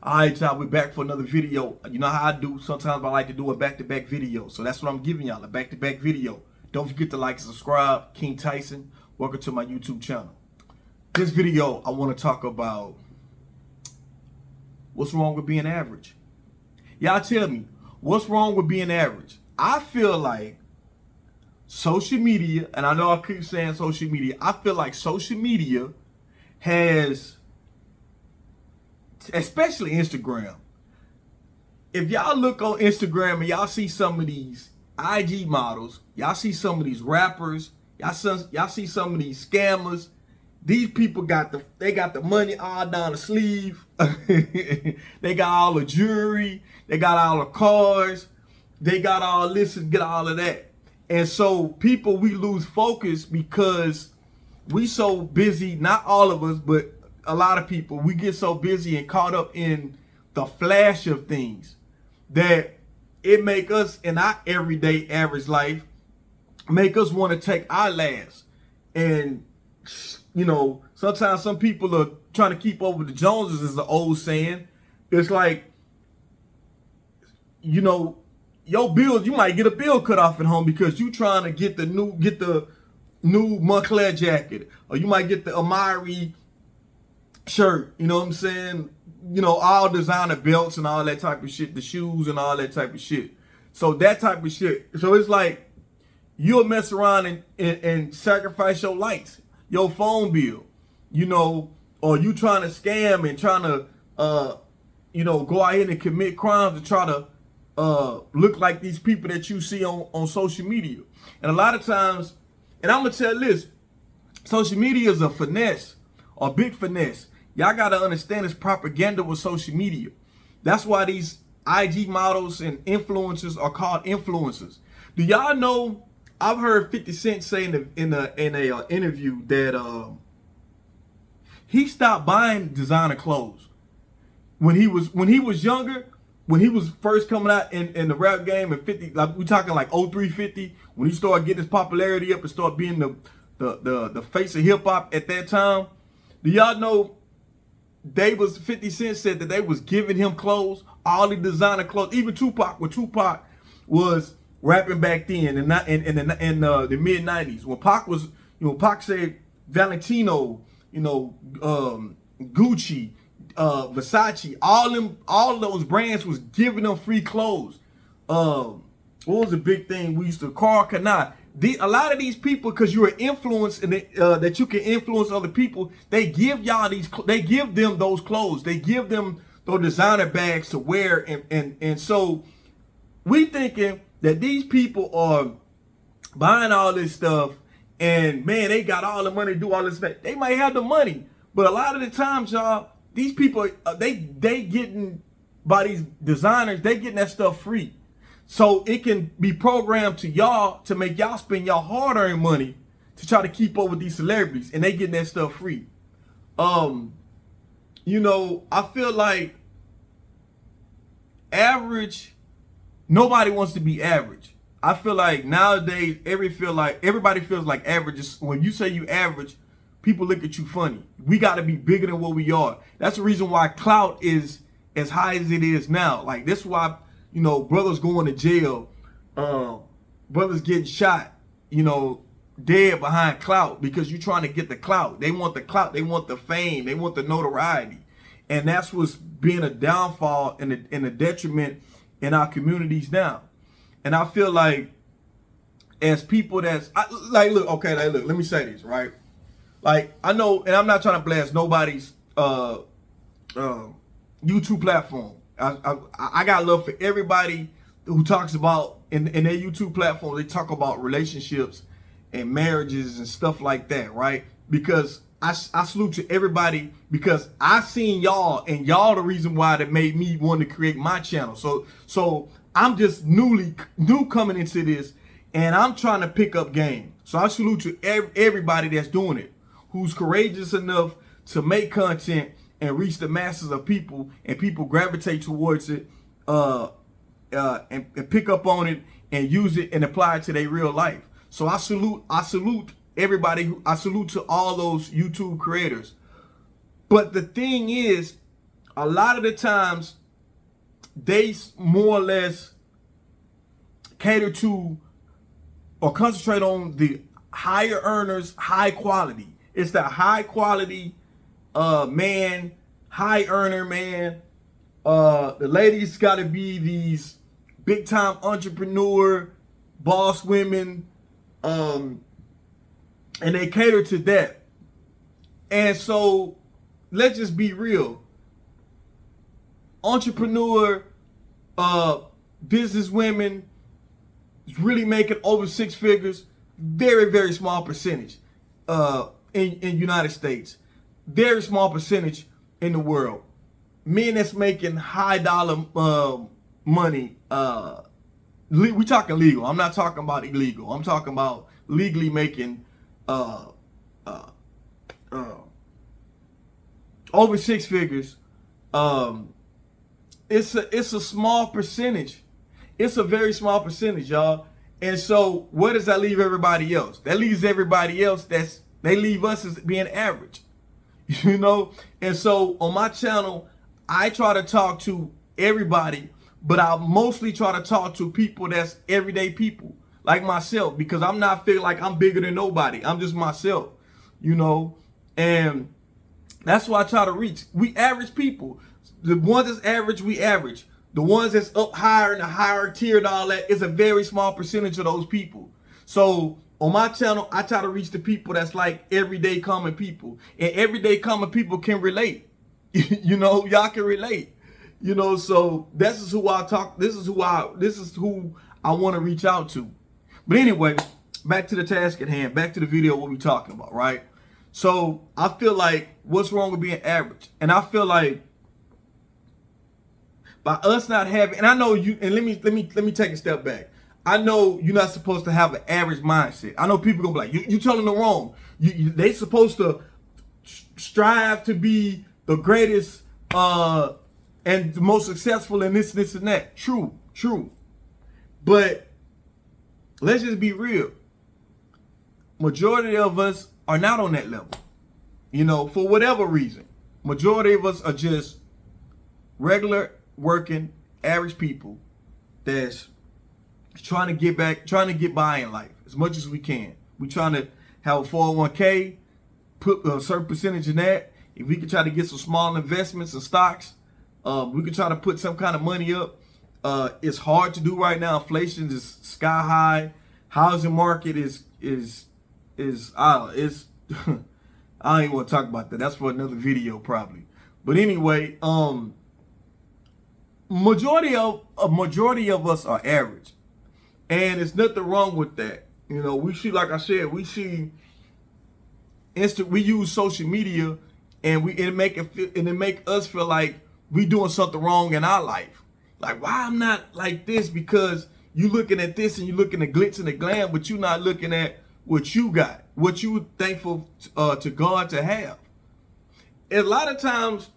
All right, y'all, we're back for another video. You know how I do. Sometimes I like to do a back-to-back video. So that's what I'm giving y'all, a back-to-back video. Don't forget to like and subscribe. King Tyson, welcome to my YouTube channel. This video, I want to talk about what's wrong with being average. Y'all tell me, what's wrong with being average? I feel like social media, and I know I keep saying social media, I feel like social media has, especially Instagram. If y'all look on Instagram and y'all see some of these IG models, y'all see some of these rappers, y'all see some of these scammers. These people got the money all down the sleeve. They got all the jewelry, they got all the cars, they got all this and get all of that. And so people, we lose focus because we so busy, not all of us, but a lot of people, we get so busy and caught up in the flash of things that it make us in our everyday average life, make us want to take our last. And, you know, sometimes some people are trying to keep up with the Joneses, is the old saying. It's like, you know, your bills, you might get a bill cut off at home because you trying to get the new Moncler jacket, or you might get the Amari shirt, you know what I'm saying? You know, all designer belts and all that type of shit, the shoes and all that type of shit. So that type of shit. So it's like you'll mess around and sacrifice your lights, your phone bill, you know, or you trying to scam and trying to, you know, go out here and commit crimes to try to look like these people that you see on social media. And a lot of times, and I'm gonna tell this, social media is a finesse, a big finesse. Y'all gotta understand it's propaganda with social media. That's why these IG models and influencers are called influencers. Do y'all know? I've heard 50 Cent say in a interview that he stopped buying designer clothes when he was younger. When he was first coming out in the rap game in 50, like we talking like 03, 50, when he started getting his popularity up and started being the face of hip hop at that time. Do y'all know 50 Cent said that they was giving him clothes, all the designer clothes, even Tupac, when Tupac was rapping back then in the mid 90s. When Pac was, you know, Pac said Valentino, you know, Gucci, Versace, all those brands was giving them free clothes. What was the big thing we used to, Karl Kani. A lot of these people, because you're an influence and that you can influence other people, they give y'all they give them those clothes, they give them those designer bags to wear, and so we thinking that these people are buying all this stuff, and man, they got all the money to do all this. They might have the money, but a lot of the times, y'all, these people, they getting, by these designers, they getting that stuff free. So it can be programmed to y'all to make y'all spend y'all hard-earned money to try to keep up with these celebrities, and they getting that stuff free. You know, I feel like average, nobody wants to be average. I feel like nowadays everybody feels like average is, when you say you average, people look at you funny. We got to be bigger than what we are. That's the reason why clout is as high as it is now. Like, this is why, you know, brothers going to jail, brothers getting shot, you know, dead behind clout, because you're trying to get the clout. They want the clout, they want the fame, they want the notoriety. And that's what's being a downfall and a detriment in our communities now. And I feel like as people look, let me say this, right? Like, I know, and I'm not trying to blast nobody's YouTube platform. I got love for everybody who talks about in their YouTube platform. They talk about relationships and marriages and stuff like that, right? Because I salute to everybody, because I seen y'all, and y'all the reason why that made me want to create my channel. So I'm just new coming into this, and I'm trying to pick up game. So I salute to everybody that's doing it, who's courageous enough to make content and reach the masses of people, and people gravitate towards it, and pick up on it and use it and apply it to their real life. So I salute everybody. I salute to all those YouTube creators. But the thing is, a lot of the times they more or less cater to or concentrate on the higher earners, high quality. It's the high quality man, high earner man. The ladies got to be these big time entrepreneur, boss women, and they cater to that. And so let's just be real. Entrepreneur, business women is really making over 6 figures. Very, very small percentage in United States. Very small percentage in the world. Men that's making high dollar money. We talking legal. I'm not talking about illegal. I'm talking about legally making over 6 figures. It's a small percentage. It's a very small percentage, y'all. And so where does that leave everybody else? That leaves everybody else they leave us as being average. You know? And so on my channel, I try to talk to everybody, but I mostly try to talk to people that's everyday people like myself, because I'm not feeling like I'm bigger than nobody. I'm just myself, you know? And that's why I try to reach. We average people. The ones that's average, we average. The ones that's up higher in the higher tier and all that is a very small percentage of those people. So on my channel, I try to reach the people that's like everyday common people. And everyday common people can relate. You know, y'all can relate. You know, so this is who I talk. This is who I want to reach out to. But anyway, back to the task at hand. Back to the video, what we talking about, right? So I feel like what's wrong with being average? And I feel like by us not having, and I know you, and let me take a step back. I know you're not supposed to have an average mindset. I know people gonna be like, you telling them wrong. They supposed to strive to be the greatest and the most successful in this and that. True. But let's just be real. Majority of us are not on that level. You know, for whatever reason. Majority of us are just regular working average people that's trying to get by in life as much as we can. We trying to have a 401k, put a certain percentage in that. If we could try to get some small investments and stocks, we could try to put some kind of money up. It's hard to do right now. Inflation is sky high. Housing market is I don't even want to talk about that. That's for another video probably. But anyway, majority of us are average, and there's nothing wrong with that. You know, we see, like I said, we see we use social media, and it make us feel like we doing something wrong in our life. Like, why I'm not like this? Because you looking at this and you looking at glitz and the glam, but you're not looking at what you got, what you thankful to God to have. A lot of times,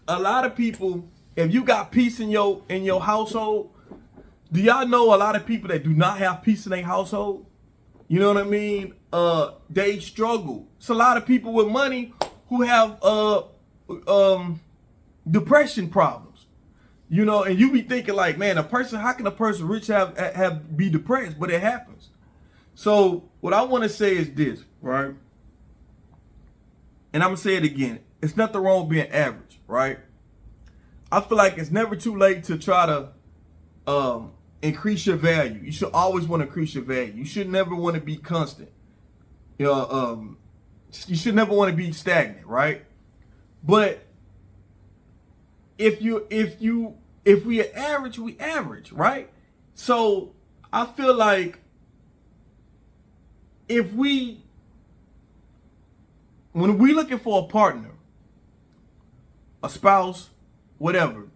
a lot of people, if you got peace in your household, do y'all know a lot of people that do not have peace in their household? You know what I mean? They struggle. It's a lot of people with money who have depression problems. You know, and you be thinking like, man, how can a person rich be depressed? But it happens. So what I want to say is this, right? And I'm gonna say it again. It's nothing wrong with being average, right? I feel like it's never too late to try to increase your value. You should always want to increase your value. You should never want to be constant. You should never want to be stagnant, right? But if we are average, we average, right? So I feel like when we looking for a partner, a spouse, whatever,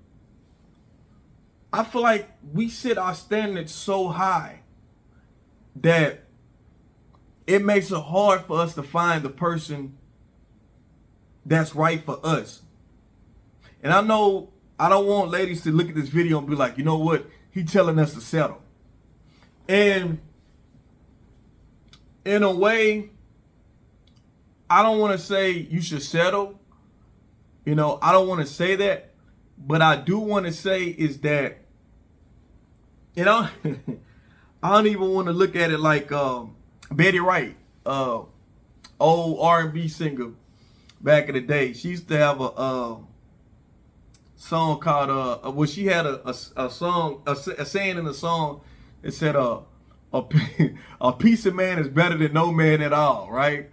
I feel like we set our standards so high that it makes it hard for us to find the person that's right for us. And I know I don't want ladies to look at this video and be like, you know what, he telling us to settle. And in a way, I don't want to say you should settle, You know, I don't want to say that, but I do want to say is that, you know, I don't even want to look at it like Betty Wright, old R&B singer back in the day. She used to have a song called well, she had a song, a saying in the song that said a piece of man is better than no man at all, right?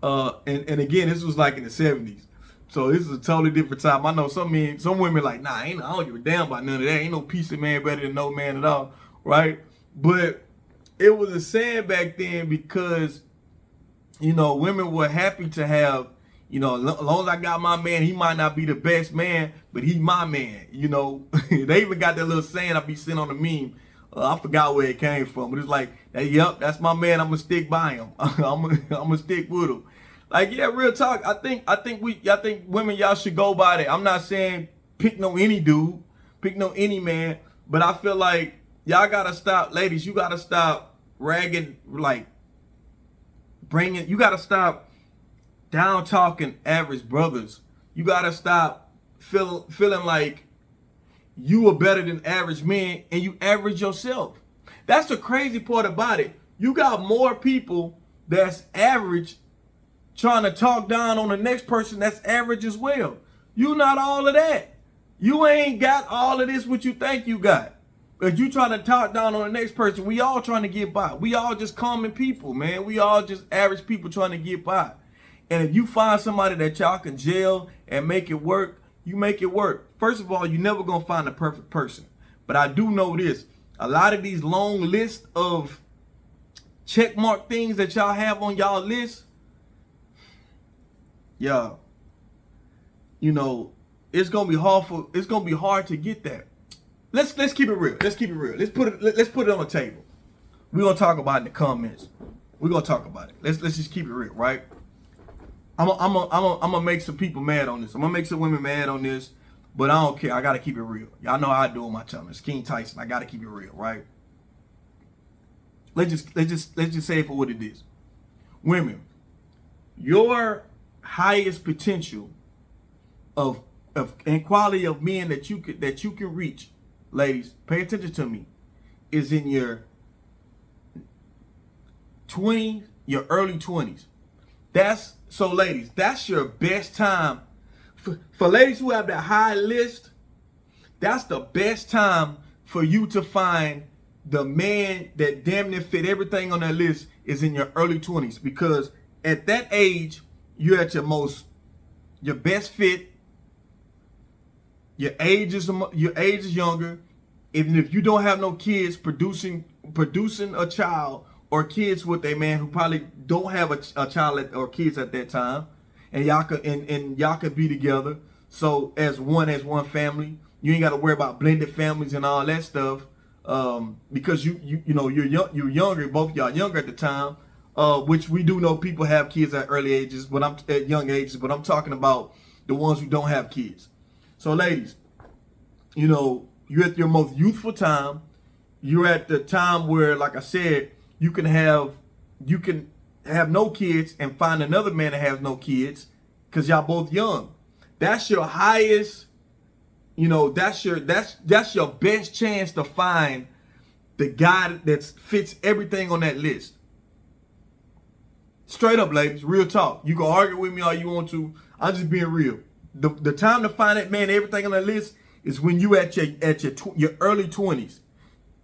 And again, this was like in the 70s. So this is a totally different time. I know some women like, nah, I don't give a damn about none of that. Ain't no piece of man better than no man at all, right? But it was a saying back then because, you know, women were happy to have, you know, as long as I got my man, he might not be the best man, but he my man, you know. They even got that little saying I be seeing on the meme. I forgot where it came from, but it's like, yep, that's my man. I'm gonna stick by him. I'm gonna stick with him. Like, yeah, real talk. I think women, y'all should go by that. I'm not saying pick no any dude, pick no any man, but I feel like y'all gotta stop, ladies. You gotta stop ragging, like you gotta stop down talking average brothers. You gotta stop feeling like you are better than average men and you average yourself. That's the crazy part about it. You got more people that's average trying to talk down on the next person that's average as well. You not all of that. You ain't got all of this what you think you got. But you trying to talk down on the next person. We all trying to get by. We all just common people, man. We all just average people trying to get by. And if you find somebody that y'all can jail and make it work, you make it work. First of all, you're never going to find the perfect person. But I do know this. A lot of these long lists of checkmark things that y'all have on y'all list, yeah, you know, it's gonna be hard to get that. Let's keep it real. Let's keep it real. Let's put it on the table. We're gonna talk about it in the comments. We're gonna talk about it. Let's just keep it real, right? I'm gonna make some people mad on this. I'm gonna make some women mad on this, but I don't care. I gotta keep it real. Y'all know how I do on my channel. It's King Tyson. I gotta keep it real, right? Let's just say it for what it is. Women, your highest potential of and quality of men that you can reach, ladies, pay attention to me, is in your early 20s. So ladies, that's your best time. For ladies who have that high list, that's the best time for you to find the man that damn near fit everything on that list is in your early 20s. Because at that age, you're at your best fit. Your age is younger. Even if you don't have no kids, producing a child or kids with a man who probably don't have a child or kids at that time, and y'all could be together. So as one family, you ain't got to worry about blended families and all that stuff, because you're younger. Both y'all younger at the time, which we do know people have kids at early ages, but I'm at young ages. But I'm talking about the ones who don't have kids. So ladies, you know, you're at your most youthful time. You're at the time where, like I said, you can have no kids and find another man that has no kids because y'all both young. That's your highest, you know, that's your best chance to find the guy that fits everything on that list. Straight up, ladies, real talk. You can argue with me all you want to. I'm just being real. The time to find that man, everything on that list, is when you at your early 20s.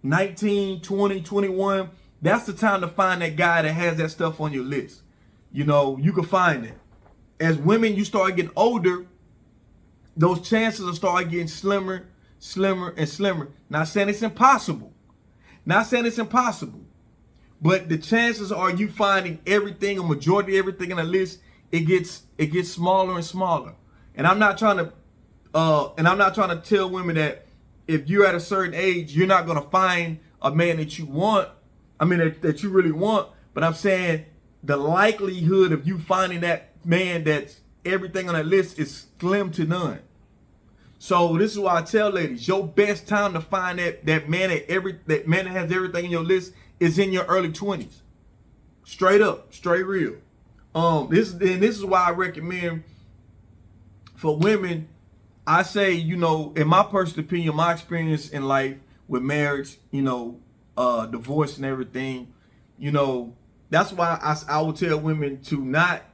19, 20, 21. That's the time to find that guy that has that stuff on your list. You know, you can find it. As women, you start getting older, those chances will start getting slimmer, and slimmer. Not saying it's impossible. Not saying it's impossible. But the chances are you finding everything, a majority of everything on the list, it gets smaller and smaller. And I'm not trying to tell women that if you're at a certain age, you're not gonna find a man that you want. I mean, that you really want. But I'm saying the likelihood of you finding that man that's everything on that list is slim to none. So this is why I tell ladies, your best time to find that man that has everything in your list is in your early 20s. Straight up, straight real. This is why I recommend for women, I say, you know, in my personal opinion, my experience in life with marriage, you know, divorce and everything, you know, that's why I would tell women to not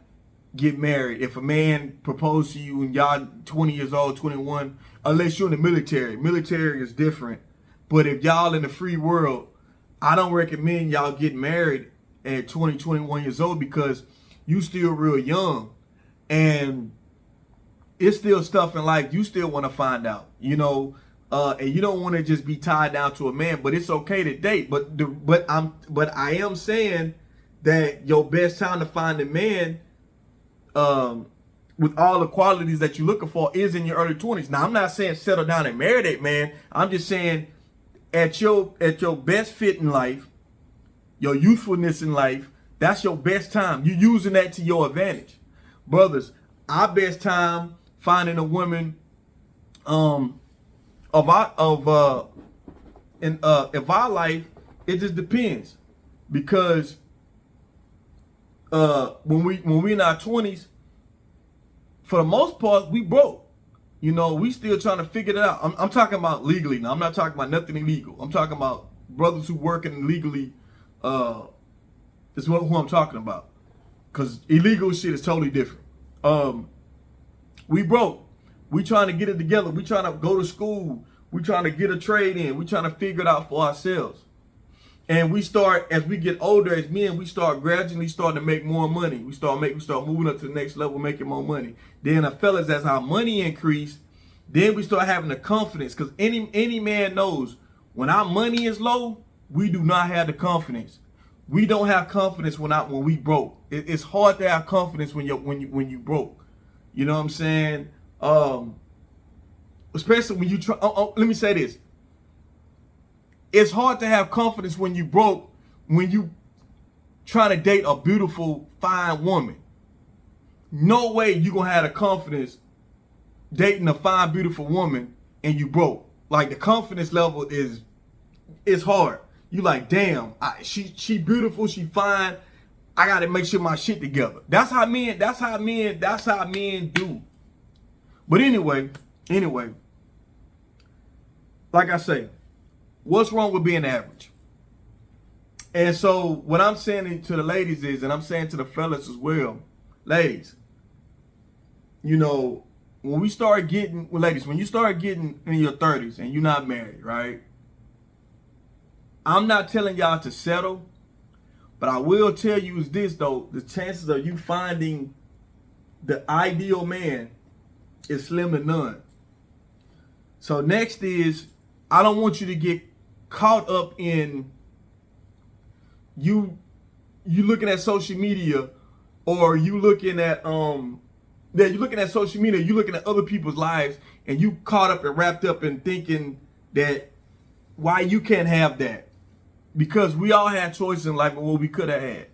get married. If a man proposed to you and y'all 20 years old, 21, unless you're in the military. Military is different. But if y'all in the free world, I don't recommend y'all get married at 20, 21 years old because you still real young. And it's still stuff in life you still want to find out, you know, and you don't want to just be tied down to a man. But it's okay to date. But I am saying that your best time to find a man with all the qualities that you're looking for is in your early 20s. Now, I'm not saying settle down and marry that man. I'm just saying at your best fit in life, your youthfulness in life, that's your best time. You're using that to your advantage. Brothers, our best time finding a woman of our life, it just depends. Because when we in our 20s, for the most part, we broke. You know, we still trying to figure it out. I'm talking about legally now. I'm not talking about nothing illegal. I'm talking about brothers who working legally. Is who I'm talking about. Because illegal shit is totally different. We broke. We trying to get it together. We trying to go to school. We trying to get a trade in. We trying to figure it out for ourselves. And we start, as we get older as men, we start gradually starting to make more money. We start moving up to the next level, making more money. Then the fellas, as our money increase, then we start having the confidence. Because any man knows when our money is low, we do not have the confidence. We don't have confidence when we broke. It's hard to have confidence when you broke. You know what I'm saying? Especially when you try. Let me say this. It's hard to have confidence when you broke, when you trying to date a beautiful, fine woman. No way you gonna have the confidence dating a fine, beautiful woman and you broke. Like the confidence level is hard. You like, damn, she beautiful, she fine. I gotta make sure my shit together. That's how men do. But anyway, like I say, what's wrong with being average? And so what I'm saying to the ladies is, and I'm saying to the fellas as well, ladies, you know, when you start getting in your 30s and you're not married, right? I'm not telling y'all to settle, but I will tell you is this though, the chances of you finding the ideal man is slim to none. So next is, I don't want you to get caught up in you looking at social media, or you looking at you're looking at social media, you looking at other people's lives, and you caught up and wrapped up in thinking that why you can't have that. Because we all had choices in life of what we could have had.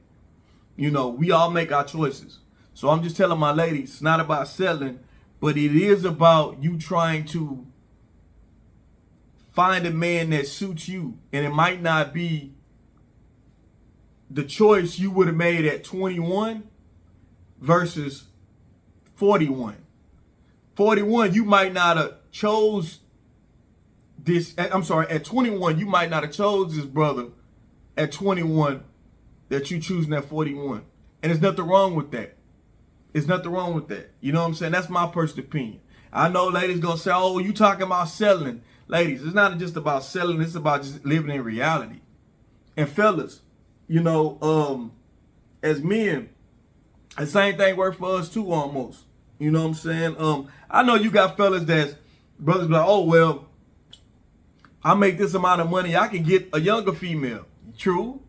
You know, we all make our choices. So I'm just telling my ladies, it's not about selling, but it is about you trying to find a man that suits you. And it might not be the choice you would have made at 21 versus 41. 41, you might not have chose this. I'm sorry, at 21, you might not have chose this brother at 21 that you choosing at 41. And there's nothing wrong with that. There's nothing wrong with that. You know what I'm saying? That's my personal opinion. I know ladies gonna say, oh, you talking about selling. Ladies, it's not just about selling, it's about just living in reality. And fellas, you know, as men, the same thing works for us too almost. You know what I'm saying? I know you got fellas that's brothers be like, oh well, I make this amount of money, I can get a younger female. True.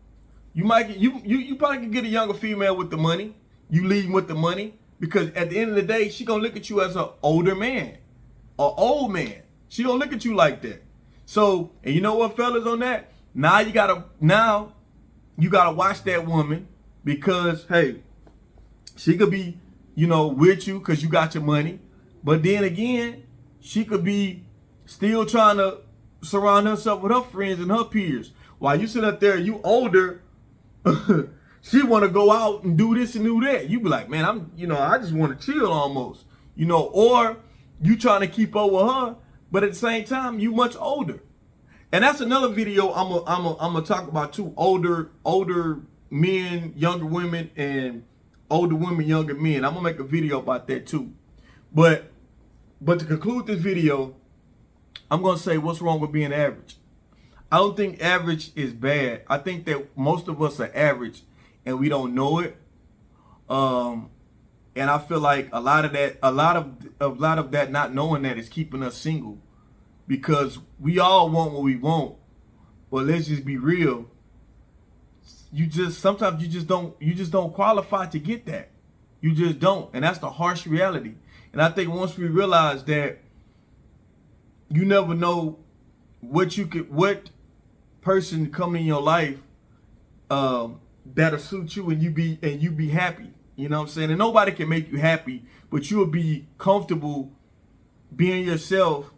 You might get you probably can get a younger female with the money. You leading with the money, because at the end of the day, she gonna look at you as an older man, an old man. She gonna look at you like that. So, and you know what, fellas, on that, now you gotta watch that woman, because hey, she could be, you know, with you because you got your money, but then again, she could be still trying to surround herself with her friends and her peers. While you sit up there, you older, she want to go out and do this and do that. You be like, man, I just want to chill almost. you know, or you trying to keep up with her, but at the same time, you much older. And that's another video I'm gonna talk about too. Older men, younger women, and older women, younger men. I'm gonna make a video about that too. But to conclude this video, I'm gonna say what's wrong with being average. I don't think average is bad. I think that most of us are average and we don't know it. And I feel like a lot of that not knowing that is keeping us single, because we all want what we want. But let's just be real. Sometimes you just don't qualify to get that. You just don't. And that's the harsh reality. And I think once we realize that, you never know what person come in your life that'll suit you and you be happy. You know what I'm saying? And nobody can make you happy, but you'll be comfortable being yourself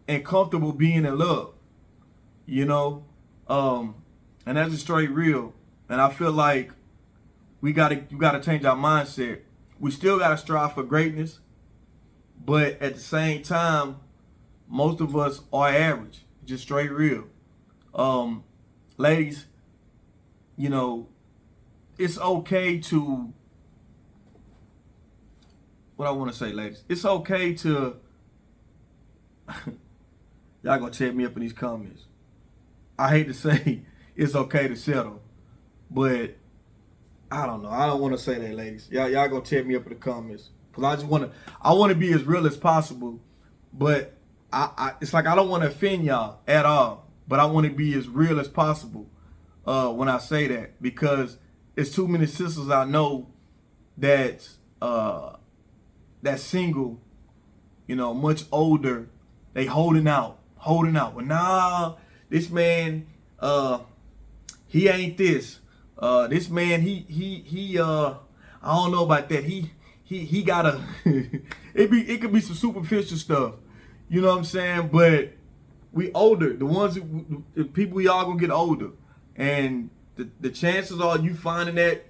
and comfortable being in love. You know? And that's just straight real. And I feel like you gotta change our mindset. We still gotta strive for greatness, but at the same time, most of us are average. Just straight real. Ladies, you know, it's okay to, what I want to say, ladies, it's okay to, y'all gonna tear me up in these comments. I hate to say it's okay to settle, but I don't know. I don't want to say that, ladies. Y'all gonna tear me up in the comments, because I want to be as real as possible, but it's like I don't want to offend y'all at all, but I want to be as real as possible when I say that, because it's too many sisters I know that's single, you know, much older. They holding out. Well, nah, this man, he ain't this. This man, he I don't know about that. He gotta. it could be some superficial stuff. You know what I'm saying? But we older. The people, we all gonna get older. And the chances are you finding that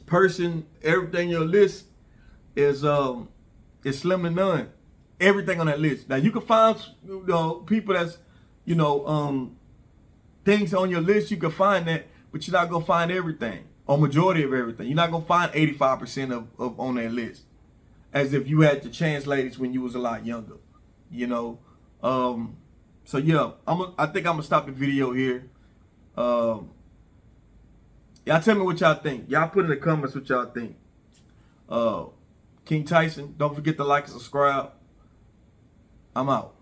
person, everything on your list is slim to none. Everything on that list. Now you can find, you know, people that's, you know, things on your list, you can find that, but you're not gonna find everything, or majority of everything. You're not gonna find 85% of on that list. As if you had the chance, ladies, when you was a lot younger. You know, so yeah, I think I'm gonna stop the video here. Y'all tell me what y'all think. Y'all put in the comments what y'all think. King Tyson, don't forget to like and subscribe. I'm out.